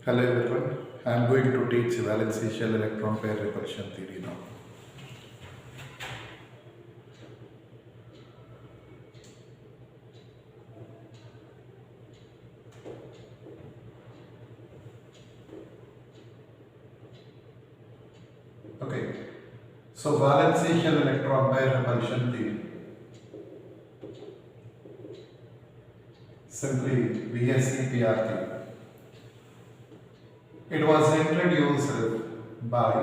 Hello everyone, I am going to teach valency shell electron pair repulsion theory now. Okay, so valency shell electron pair repulsion theory, simply VSEPR. It was introduced by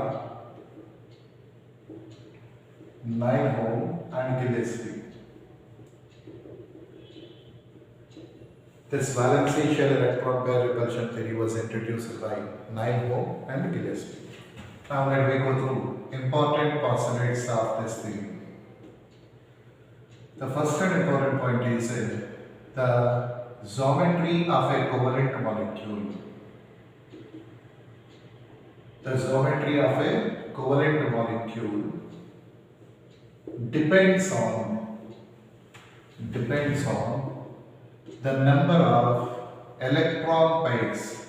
Nyholm and Gillespie. This valency shell electron pair repulsion theory was introduced by Nyholm and Gillespie. Now let me go through important postulates of this theory. The first and important point is the geometry of a covalent molecule. The geometry of a covalent molecule depends on the number of electron pairs.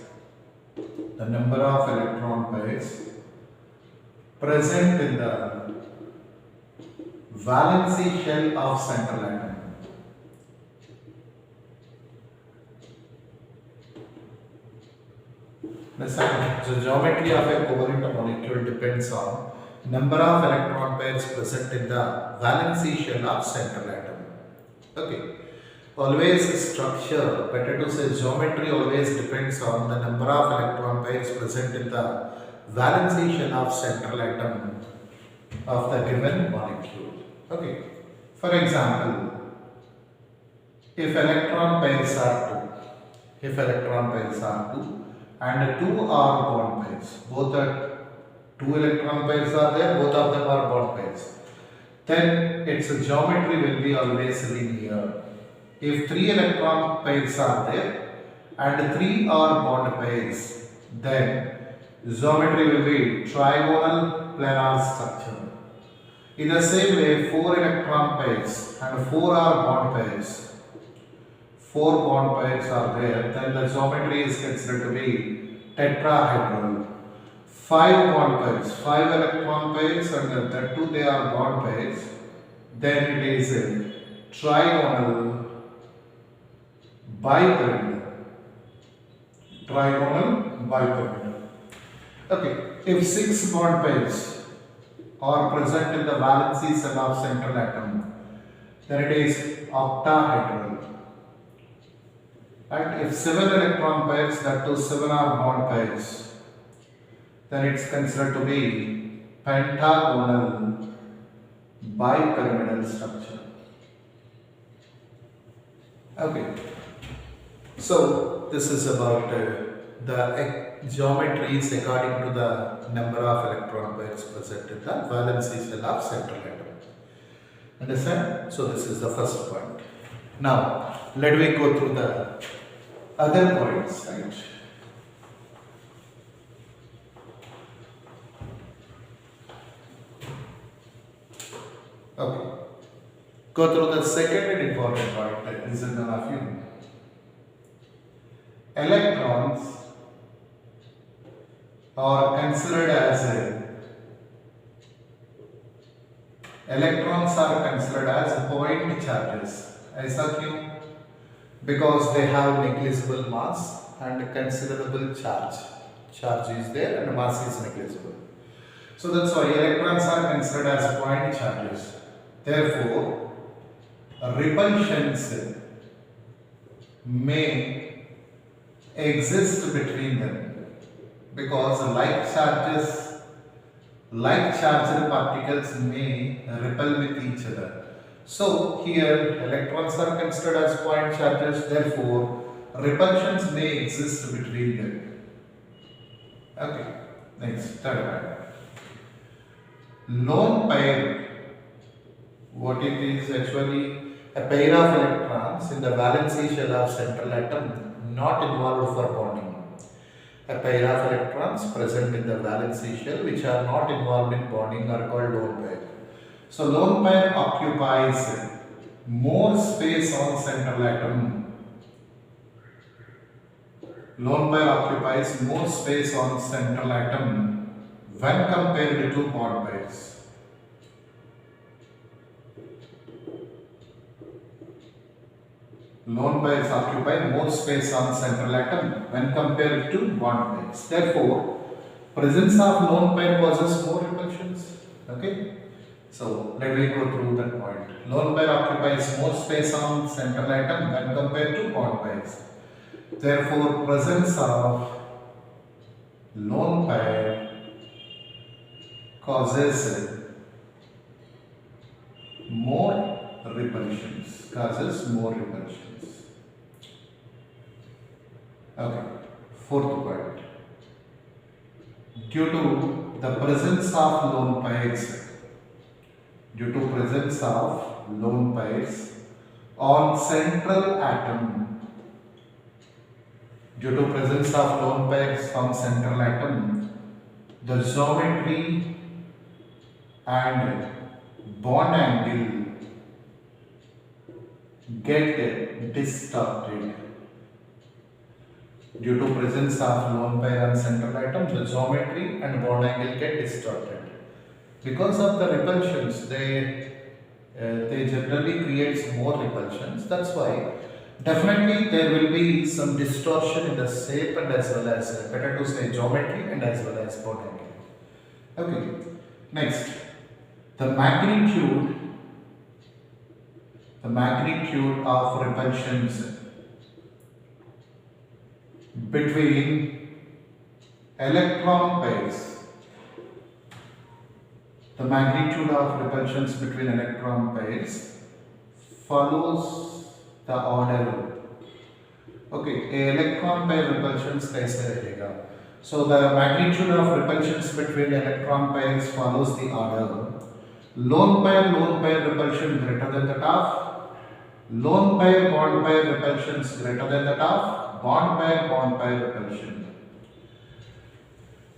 The number of electron pairs present in the valency shell of central atom. The geometry of a covalent molecule depends on number of electron pairs present in the valency shell of central atom. Okay. Always structure, better to say geometry always depends on the number of electron pairs present in the valency shell of central atom of the given molecule. Okay. For example, if electron pairs are 2 and 2 are bond pairs, both are 2 electron pairs are there, both of them are bond pairs, then its geometry will be always linear. If 3 electron pairs are there and 3 are bond pairs, then geometry will be trigonal planar structure. In the same way, 4 electron pairs and 4 are bond pairs, 4 bond pairs are there, then the geometry is considered to be tetrahedral. 5 bond pairs, 5 electron pairs and the 2 they are bond pairs, then it is a trigonal bipyramidal. Okay, if 6 bond pairs are present in the valency shell of central atom, then it is octahedral. And if 7 electron pairs, that too 7 are bond pairs, then it's considered to be pentagonal bipyramidal structure. Okay, so this is about the geometries according to the number of electron pairs present in the valency shell of central atom. Understand? So this is the first point. Now let me go through the other points, right? Okay. Go through the second and important point. Listen to a few. Electrons are considered as point charges. ऐसा क्यों? Because they have negligible mass and considerable charge. Charge is there and mass is negligible. So that's why electrons are considered as point charges. Therefore, repulsions may exist between them because like charged particles may repel with each other. So here electrons are considered as point charges, therefore repulsions may exist between them. Okay, next, third one. Lone pair. What it is actually a pair of electrons in the valency shell of central atom not involved for bonding. A pair of electrons present in the valency shell which are not involved in bonding are called lone pair. So lone pair occupies more space on central atom Lone pair occupies more space on central atom when compared to bond pairs. Lone pairs occupy more space on central atom when compared to bond pairs. Therefore, presence of lone pair causes more repulsions. Okay. So let me go through that point. Lone pair occupies more space on central atom when compared to bond pairs. Therefore, presence of lone pair causes more repulsions. Okay. Fourth point. Due to the presence of lone pairs on central atom, the geometry and bond angle get distorted. Due to presence of lone pair on central atom, the geometry and bond angle get distorted. Because of the repulsions, they generally creates more repulsions. That's why definitely there will be some distortion in the shape and as well as better to say geometry and as well as bond angle. Okay. Next, the magnitude of repulsions between electron pairs. The magnitude of repulsions between electron pairs follows the order. Okay, a electron pair repulsions kaise rahega? So the magnitude of repulsions between electron pairs follows the order. Lone pair repulsion greater than that of lone pair bond pair repulsions greater than that of bond pair repulsion.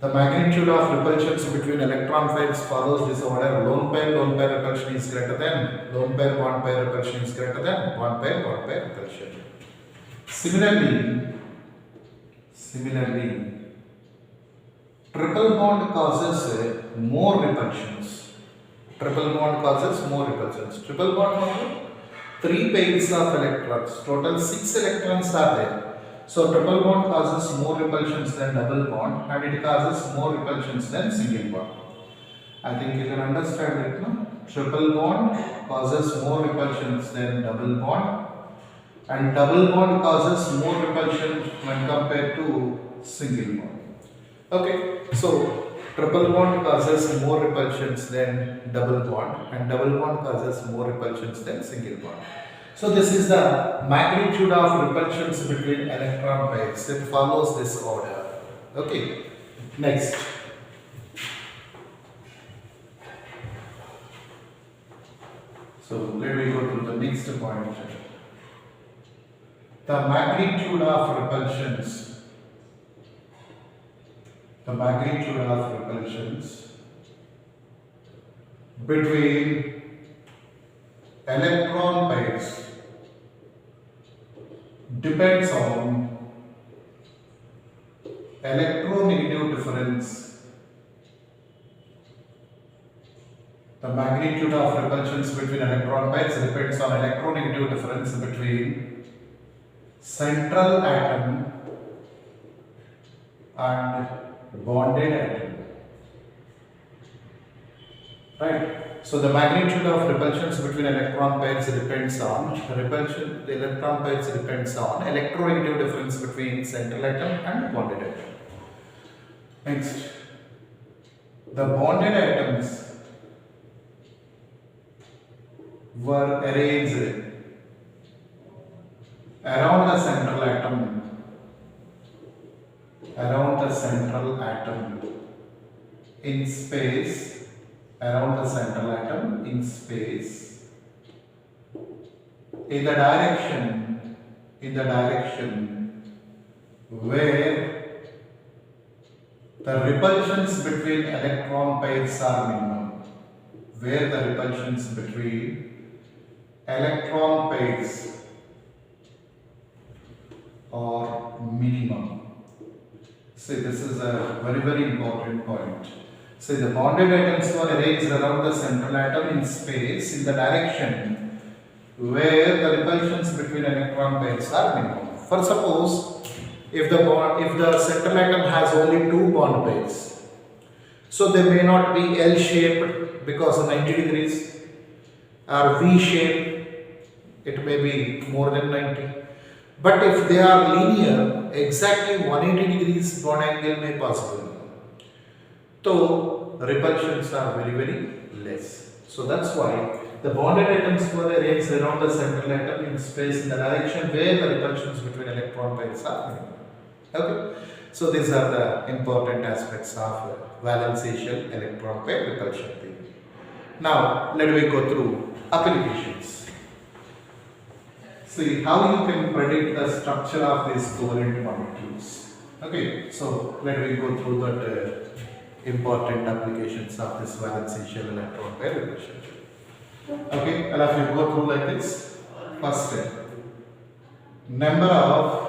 The magnitude of repulsions between electron pairs follows this order. Lone pair repulsion is greater than lone pair bond pair repulsion is greater than bond pair repulsion. Similarly, triple bond causes more repulsions. Triple bond means 3 pairs of electrons. Total 6 electrons are there. So triple bond causes more repulsions than double bond and it causes more repulsions than single bond. I think you can understand it, no? Triple bond causes more repulsions than double bond and double bond causes more repulsion when compared to single bond. Okay, so triple bond causes more repulsions than double bond and double bond causes more repulsions than single bond. So this is the magnitude of repulsions between electron pairs. It follows this order. Okay. Next. So let me go to the next point. The magnitude of repulsions. Between electron pairs depends on electronegative difference. The magnitude of repulsions between electron pairs depends on electronegative difference between central atom and bonded atom. Right? So the magnitude of repulsions between electron pairs depends on electronegative difference between central atom and bonded atom. Next, the bonded atoms were arranged around the central atom in space. Around the central atom in space in the direction where the repulsions between electron pairs are minimum. Where the repulsions between electron pairs are minimum. See, this is a very important point. See, the bonded atoms were arranged around the central atom in space in the direction where the repulsions between electron pairs are minimum. For suppose, if the central atom has only two bond pairs, so they may not be L-shaped because of 90 degrees, or V-shaped, it may be more than 90. But if they are linear, exactly 180 degrees bond angle may possible. So repulsions are very less. So that's why the bonded atoms were arranged around the central atom in space in the direction where the repulsions between electron pairs are minimum. Okay. So these are the important aspects of valence shell electron pair repulsion theory. Now let me go through applications. See how you can predict the structure of these covalent molecules. Okay, so let me go through that important applications of this valence shell electron pair repulsion. Okay, I'll have you go through like this. First step, number of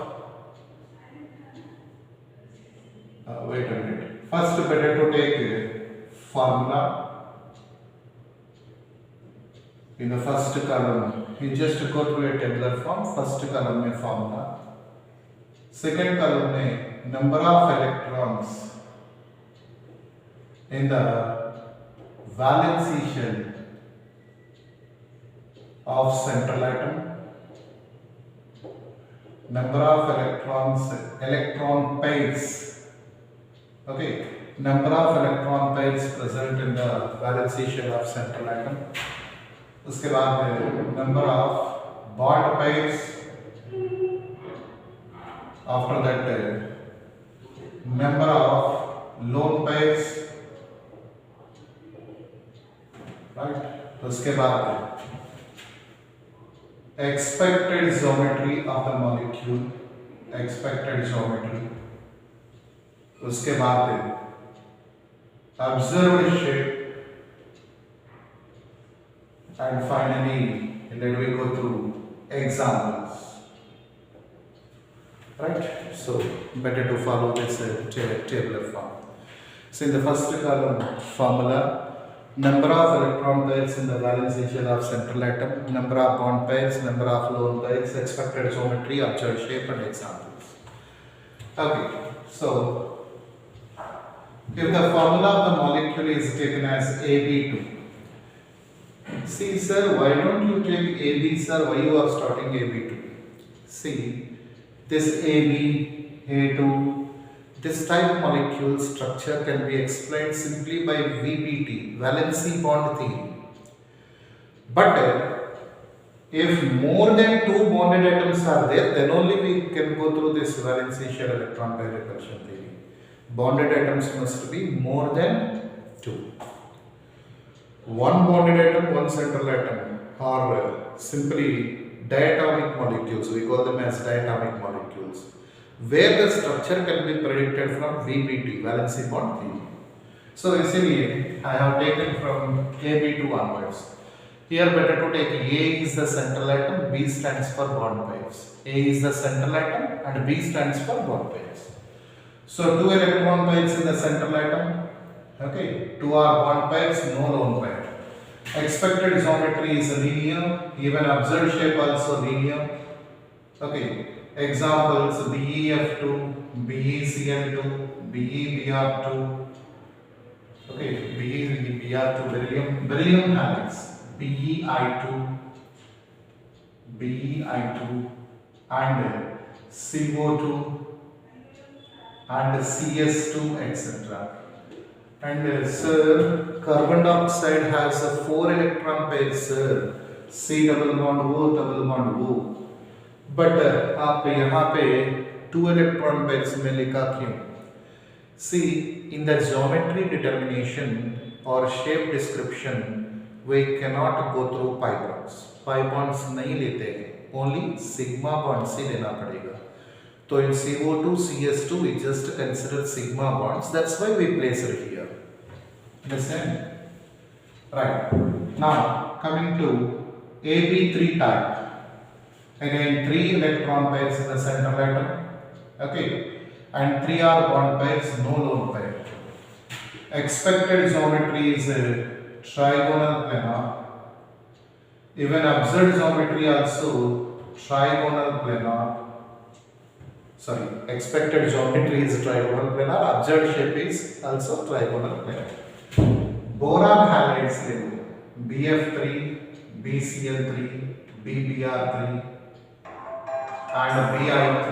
wait a minute. First, better to take a formula. In the first column, you just go through a tabular form. First column में formula. Second column में number of electrons in the valence shell of central atom. Number of electrons, electron pairs. Okay, number of electron pairs present in the valence shell of central atom. उसके बाद number of bond pairs. After that, number of lone pairs. Right. उसके बाद expected geometry of the molecule. Expected geometry. उसके बाद observed shape. And finally, let me go through examples. Right? So, better to follow this tabular form. So, in the first column, formula, number of electron pairs in the valence shell of central atom, number of bond pairs, number of lone pairs, expected geometry, observed shape, and examples. Okay, so if the formula of the molecule is taken as AB2, see sir, why don't you take AB sir, why you are starting AB2? See, this AB, A2, this type of molecule structure can be explained simply by VBT, valency bond theory. But if more than two bonded atoms are there, then only we can go through this valency shell electron pair repulsion theory. Bonded atoms must be more than two. One bonded atom, one central atom, or simply diatomic molecules, we call them as diatomic molecules, where the structure can be predicted from VBT, valency bond theory. So basically, I have taken from AB2 onwards. Here better to take A is the central atom, B stands for bond pairs. A is the central atom and B stands for bond pairs. So two electron pairs in the central atom. Okay, two are bond pairs, no lone pair. Expected geometry is linear, even observed shape also linear. Okay, examples BeF2, BeCl2, BeBr2. Okay, BeBr2, beryllium helix, BeI2, and CO2 and CS2, etc. And sir, carbon dioxide has a 4 electron pair, sir. C double bond O. But आप यहाँ पे 2 electron pairs में लिखा क्यों? See, in the geometry determination or shape description, we cannot go through pi bonds. Pi bonds नहीं लेते हैं, only sigma bonds ही लेना पड़ेगा. So in CO2, CS2, we just consider sigma bonds. That's why we place it here. Understand? Right. Now coming to AB3 type. Again, 3 electron pairs in the central atom. Okay. and 3 are bond pairs, no lone pair. Expected geometry is trigonal planar. Even absurd geometry also trigonal planar. Sorry, expected geometry is trigonal planar, absurd shape is also trigonal planar. Boron halides level BF3, BCl3, BBr3 and BI3,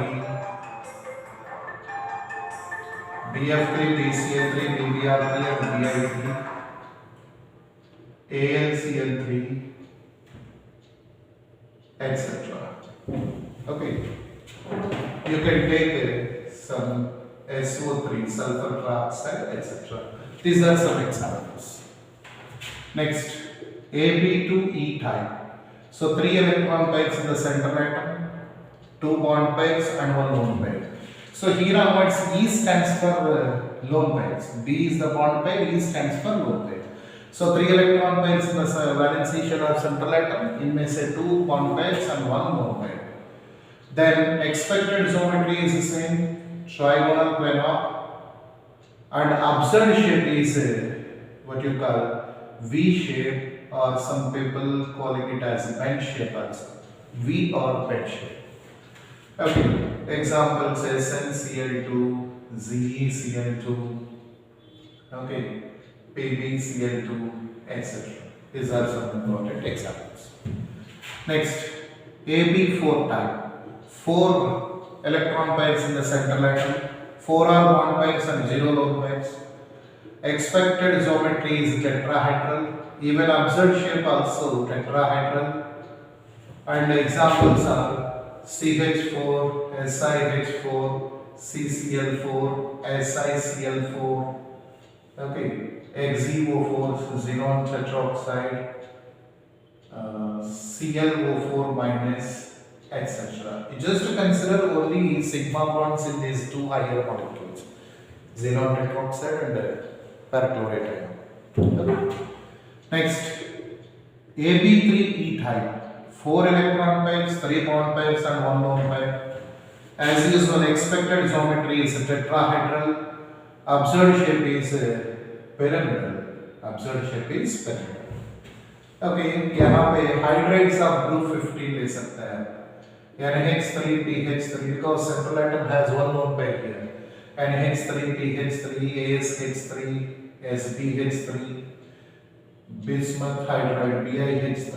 BF3, BCl3, BBr3 and BI3, AlCl3, etc. Okay. You can take some SO3, sulfur trioxide, etc. These are some examples. Next, AB2E type. So 3 electron pairs in the center atom, 2 bond pairs and 1 lone pair. So here onwards E stands for lone pairs, B is the bond pair, E stands for lone pair. So 3 electron pairs in the valency shell of central atom, in may say 2 bond pairs and 1 lone pair. Then expected geometry is the same, trigonal planar, and absurd shape is what you call V shape, or some people calling it as bend shape also, V or bend shape. Okay, examples SnCl2, ZeCl2, okay, PbCl2, etc. These are some important examples. Next, AB4 type. 4 electron pairs in the central atom, 4 are bond pairs and 0 lone pairs. Expected geometry is tetrahedral, even absurd shape also tetrahedral. And examples are CH4, SiH4, CCl4, SiCl4, okay, XeO4, xenon tetroxide, ClO4 minus, etc. Just to consider only sigma bonds in these 2 higher molecules, xenon tetroxide and perchlorate ion. Okay. Next, AB3E type, 4 electron pairs, 3 bond pairs and 1 lone pair. As usual, expected geometry is tetrahedral, absurd shape is pyramidal. Absurd shape is pyramidal. Okay, यहाँ पे hydrides of group 15 ले सकते हैं, NH3 PH3, because central atom has 1 lone pair here. NH3 PH3, ASH3, SBH3, bismuth hydride BiH3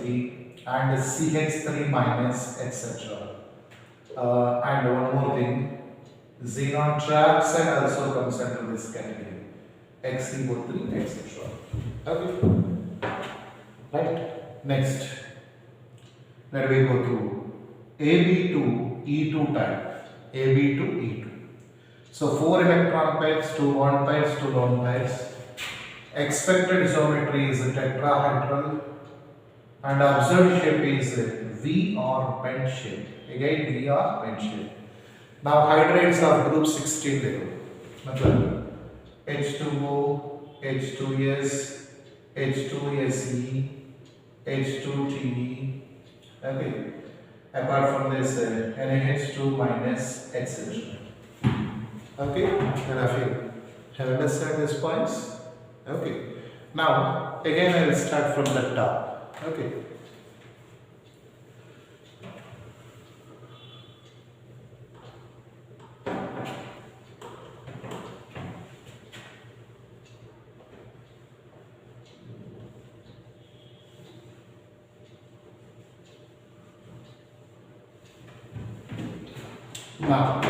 and CH3 minus, etc. And one more thing, xenon trioxide also comes under this category, XeO3, etc. Okay. Right. Next, let me go through AB2E2 type. AB2E2. So 4 electron pairs, 2 bond pairs, 2 lone pairs. Expected geometry is tetrahedral and observed shape is V or bend shape. Again V or bend shape. Now hydrides of group 16 देखो, H2O, H2S, H2Se, H2Te, okay. Apart from this NaH2 minus, etc. Okay, have you understood these points? Okay. Now again I will start from the top. Okay. Now,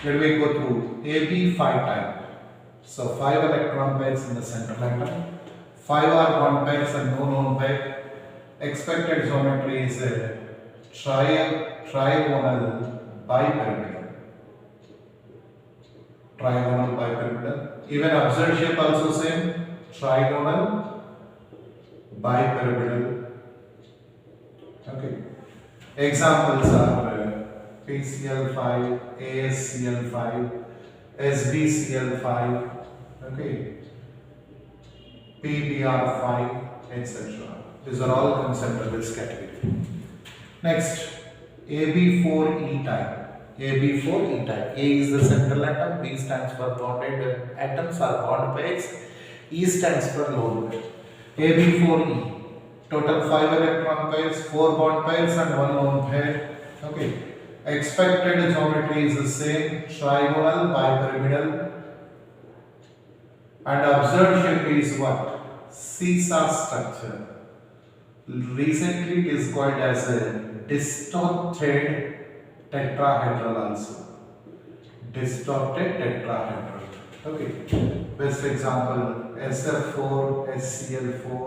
let me go through AB5 type. So 5 electron pairs in the central atom, 5 are bond pairs and no lone pair. Expected geometry is a trigonal bipyramidal. Trigonal bipyramidal. Even observed shape also same, trigonal bipyramidal. Okay. Examples are PCl5, AsCl5, SbCl5, okay, PbR5, etc. These are all comes under this category. Next, AB4E type. AB4 E type. A is the central atom, B stands for bonded atoms or bond pairs, E stands for lone pair. AB4E. Total 5 electron pairs, 4 bond pairs and 1 lone pair. Okay. Expected geometry is the same, trigonal, bipyramidal, and observed shape is what? Seesaw structure. Recently it is called as a distorted tetrahedral also. Distorted tetrahedral. Okay. Best example SF4, SCl4,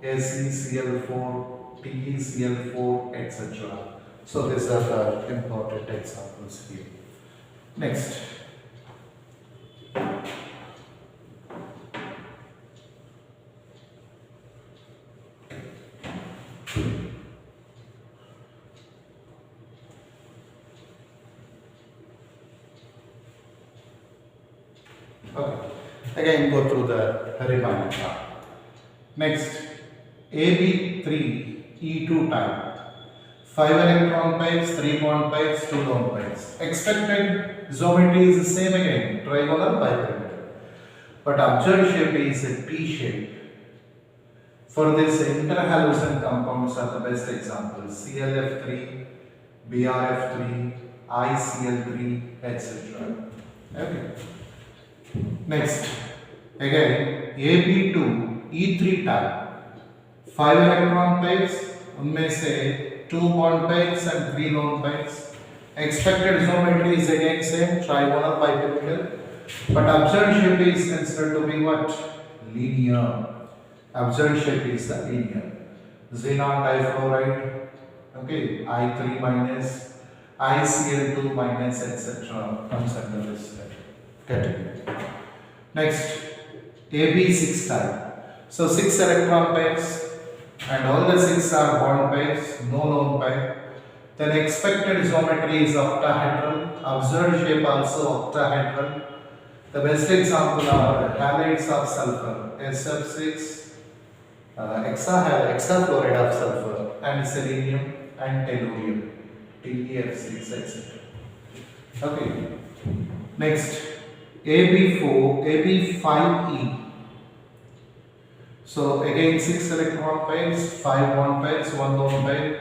ACCl4, TeCl4, etc. So these are the important examples here. Next. Okay. Again go through the remaining part. Next, AB3 E2 type. 5 electron pairs, 3 bond pairs, 2 lone pairs. Expected geometry is the same again, trigonal, bipyramidal. But observed shape is a P shape. For this, interhaloscene compounds are the best examples. ClF3, BrF3, ICl3, etc. Okay. Next, again AB2 E3 type. 5 electron pairs, उनमें से 2 bond pairs and 3 lone pairs. Expected geometry is again same, trigonal, bipyramidal. But observed shape is considered to be what? Linear. Observed shape is the linear. Xenon difluoride, okay, I3 minus, ICl2 minus, etc. comes under this category. Next, AB6 type. So 6 electron pairs and all the 6 are bond pairs, no lone pair. Then expected geometry is octahedral, observed shape also octahedral. The best example are halides of sulfur, SF6, hexafluoride of sulfur, and selenium and tellurium, TeF6, etc. Okay. Next, AB5E. So again 6 electron pairs, 5 bond pairs, 1 lone pair.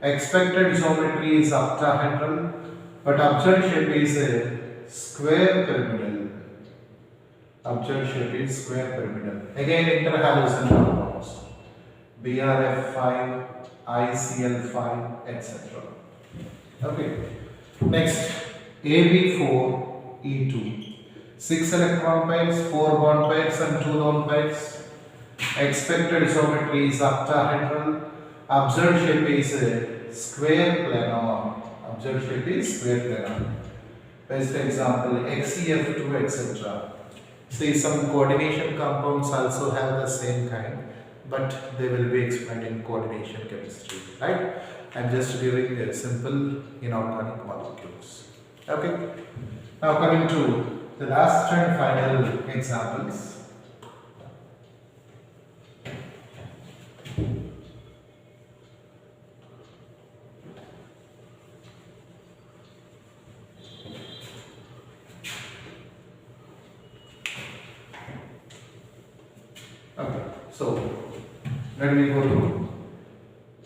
Expected geometry is octahedral, but observed shape is a square pyramidal. Observed shape is square pyramidal. Again interhaloscene compounds. BrF5, ICl5, etc. Okay. Next, AB4E2. 6 electron pairs, 4 bond pairs and 2 lone pairs. Expected geometry is octahedral. Observed shape is a square planar. Observed shape is square planar. Best example XeF2, etc. See, some coordination compounds also have the same kind, but they will be explained in coordination chemistry, right? I'm just giving a simple inorganic molecules. Okay. Now coming to the last and final examples. Okay, so let me go to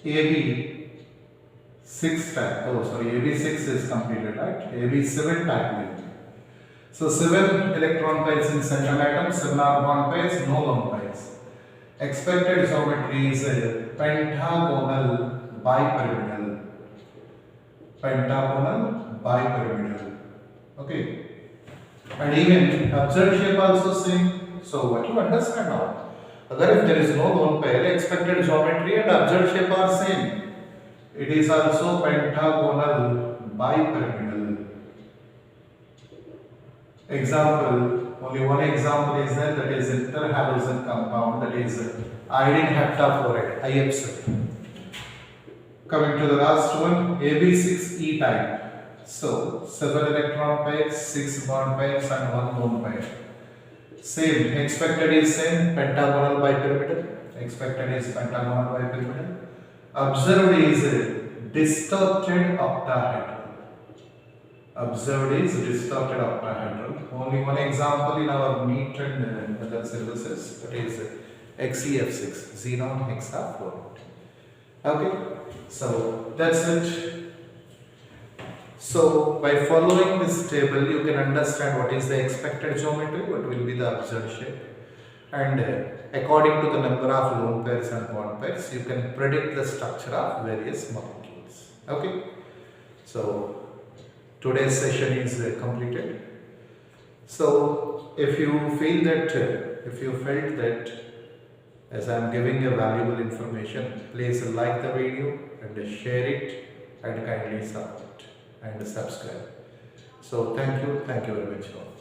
AB6 type. Oh, sorry, AB6 is completed, right? AB7 type link. So 7 electron pairs in central atom, 7 are bond pairs, no lone pairs. Expected geometry is a pentagonal bipyramidal. Pentagonal bipyramidal. Okay. And even observed shape also same. So what you understand now? Agar if there is no lone pair, expected geometry and observed shape are same. It is also pentagonal bipyramidal. Example, only one example is there, that is interhaloscene compound, that is iodine heptafluoride, IF7. Coming to the last one, AB6E type. So 7 electron pairs, 6 bond pairs and 1 lone pair. Same, expected is same, pentagonal bipyramidal. Expected is pentagonal bipyramidal. Observed is distorted octahedral. observed is distorted octahedral. Only one example in our NEET and other syllabuses, that is XEF6, xenon hexafluoride. Okay, so that's it. So by following this table, you can understand what is the expected geometry, what will be the observed shape, and according to the number of lone pairs and bond pairs, you can predict the structure of various molecules. Okay, so today's session is completed. So if you feel that, if you felt that as I am giving you valuable information, please like the video and share it and kindly support and subscribe. So thank you very much all.